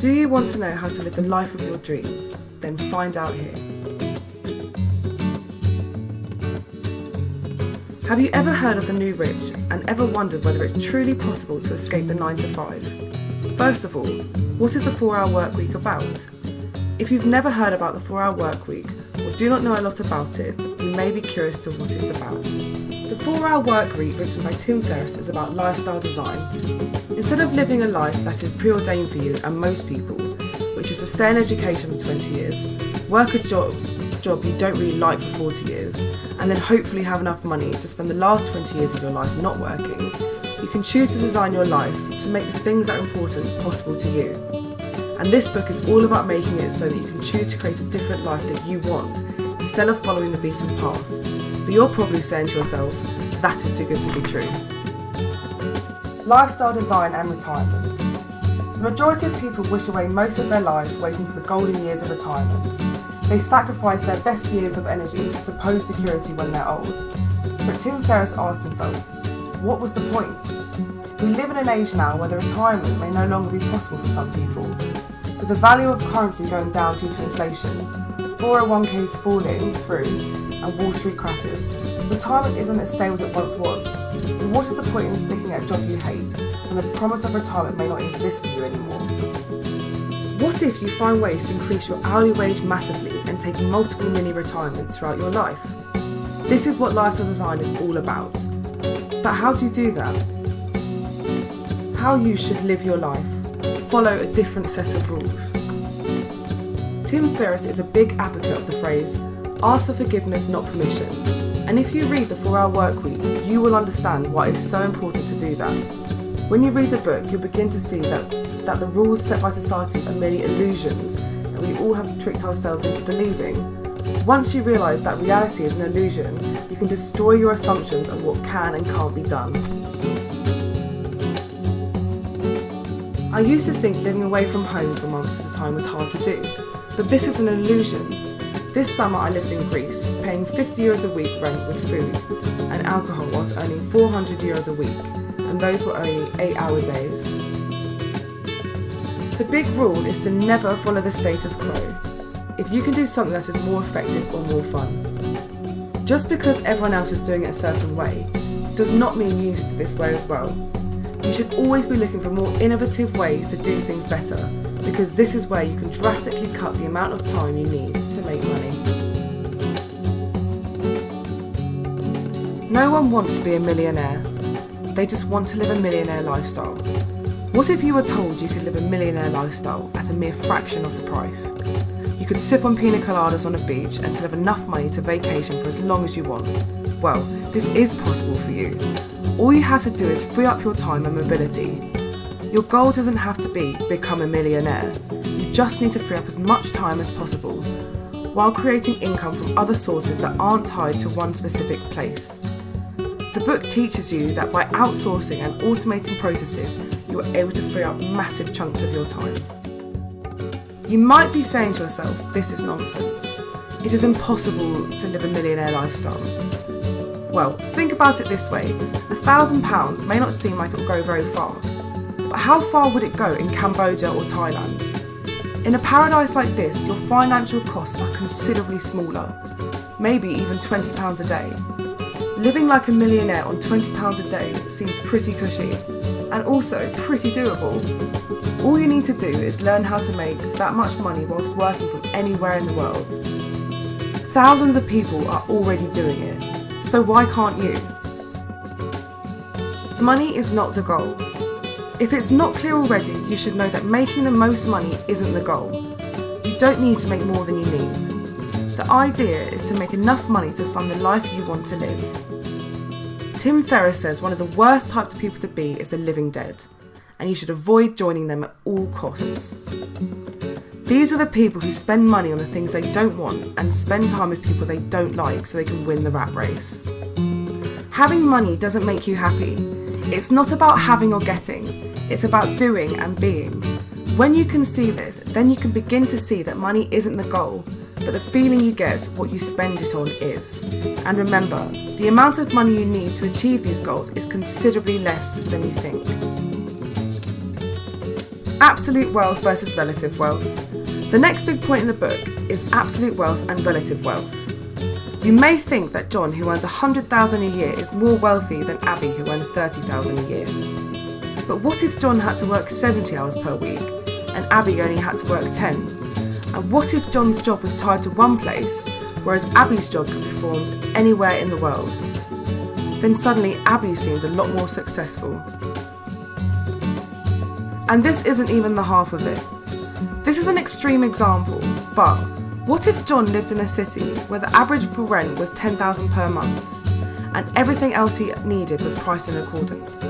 Do you want to know how to live the life of your dreams? Then find out here. Have you ever heard of the new rich and ever wondered whether it's truly possible to escape the 9 to 5? First of all, what is the 4-hour work week about? If you've never heard about the 4-hour work week or do not know a lot about it, you may be curious to what it's about. The 4-hour work week written by Tim Ferriss is about lifestyle design. Instead of living a life that is preordained for you and most people, which is to stay in education for 20 years, work a job you don't really like for 40 years, and then hopefully have enough money to spend the last 20 years of your life not working, you can choose to design your life to make the things that are important possible to you. And this book is all about making it so that you can choose to create a different life that you want, instead of following the beaten path. But you're probably saying to yourself, that is too good to be true. Lifestyle design and retirement. The majority of people wish away most of their lives waiting for the golden years of retirement. They sacrifice their best years of energy for supposed security when they're old. But Tim Ferriss asked himself, what was the point? We live in an age now where the retirement may no longer be possible for some people. With the value of currency going down due to inflation, 401ks falling through, and Wall Street crashes, retirement isn't as safe as it once was. So what is the point in sticking at a job you hate when the promise of retirement may not exist for you anymore? What if you find ways to increase your hourly wage massively and take multiple mini retirements throughout your life? This is what lifestyle design is all about. But how do you do that? How you should live your life. Follow a different set of rules. Tim Ferriss is a big advocate of the phrase, ask for forgiveness, not permission. And if you read the 4-hour work week, you will understand why it's so important to do that. When you read the book, you'll begin to see that the rules set by society are merely illusions that we all have tricked ourselves into believing. Once you realise that reality is an illusion, you can destroy your assumptions on what can and can't be done. I used to think living away from home for months at a time was hard to do, but this is an illusion. This summer I lived in Greece, paying €50 a week rent with food and alcohol whilst earning €400 a week, and those were only 8-hour days. The big rule is to never follow the status quo. If you can do something that is more effective or more fun. Just because everyone else is doing it a certain way, does not mean you need to do this way as well. You should always be looking for more innovative ways to do things better, because this is where you can drastically cut the amount of time you need to make money. No one wants to be a millionaire. They just want to live a millionaire lifestyle. What if you were told you could live a millionaire lifestyle at a mere fraction of the price? You could sip on pina coladas on a beach and still have enough money to vacation for as long as you want. Well, this is possible for you. All you have to do is free up your time and mobility. Your goal doesn't have to be become a millionaire. You just need to free up as much time as possible, while creating income from other sources that aren't tied to one specific place. The book teaches you that by outsourcing and automating processes, you are able to free up massive chunks of your time. You might be saying to yourself, this is nonsense. It is impossible to live a millionaire lifestyle. Well, think about it this way. £1,000 may not seem like it will go very far, but how far would it go in Cambodia or Thailand? In a paradise like this, your financial costs are considerably smaller, maybe even £20 a day. Living like a millionaire on £20 a day seems pretty cushy, and also pretty doable. All you need to do is learn how to make that much money whilst working from anywhere in the world. Thousands of people are already doing it, so why can't you? Money is not the goal. If it's not clear already, you should know that making the most money isn't the goal. You don't need to make more than you need. The idea is to make enough money to fund the life you want to live. Tim Ferriss says one of the worst types of people to be is the living dead, and you should avoid joining them at all costs. These are the people who spend money on the things they don't want and spend time with people they don't like so they can win the rat race. Having money doesn't make you happy. It's not about having or getting, it's about doing and being. When you can see this, then you can begin to see that money isn't the goal, but the feeling you get, what you spend it on, is. And remember, the amount of money you need to achieve these goals is considerably less than you think. absolute wealth versus relative wealth. The next big point in the book is absolute wealth and relative wealth. You may think that John, who earns $100,000 a year, is more wealthy than Abby, who earns $30,000 a year. But what if John had to work 70 hours per week and Abby only had to work 10? And what if John's job was tied to one place, whereas Abby's job could be performed anywhere in the world? Then suddenly Abby seemed a lot more successful. And this isn't even the half of it. This is an extreme example, but what if John lived in a city where the average for rent was $10,000 per month and everything else he needed was priced in accordance?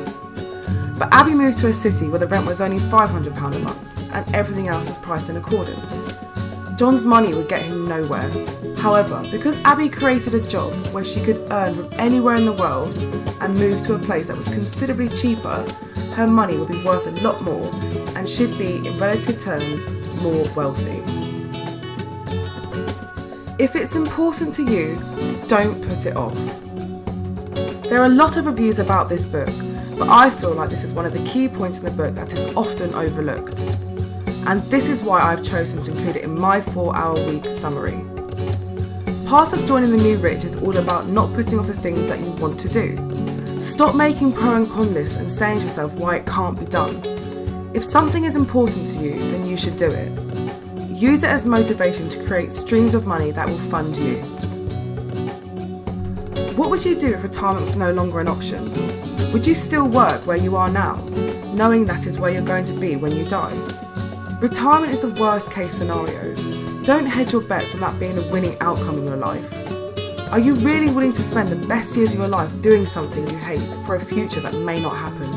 But Abby moved to a city where the rent was only £500 a month and everything else was priced in accordance. John's money would get him nowhere. However, because Abby created a job where she could earn from anywhere in the world and move to a place that was considerably cheaper, her money would be worth a lot more and should be, in relative terms, more wealthy. If it's important to you, don't put it off. There are a lot of reviews about this book, but I feel like this is one of the key points in the book that is often overlooked. And this is why I've chosen to include it in my 4-hour-week summary. Part of joining the new rich is all about not putting off the things that you want to do. Stop making pro and con lists and saying to yourself why it can't be done. If something is important to you, then you should do it. Use it as motivation to create streams of money that will fund you. What would you do if retirement was no longer an option? Would you still work where you are now, knowing that is where you're going to be when you die? Retirement is the worst case scenario. Don't hedge your bets on that being the winning outcome in your life. Are you really willing to spend the best years of your life doing something you hate for a future that may not happen?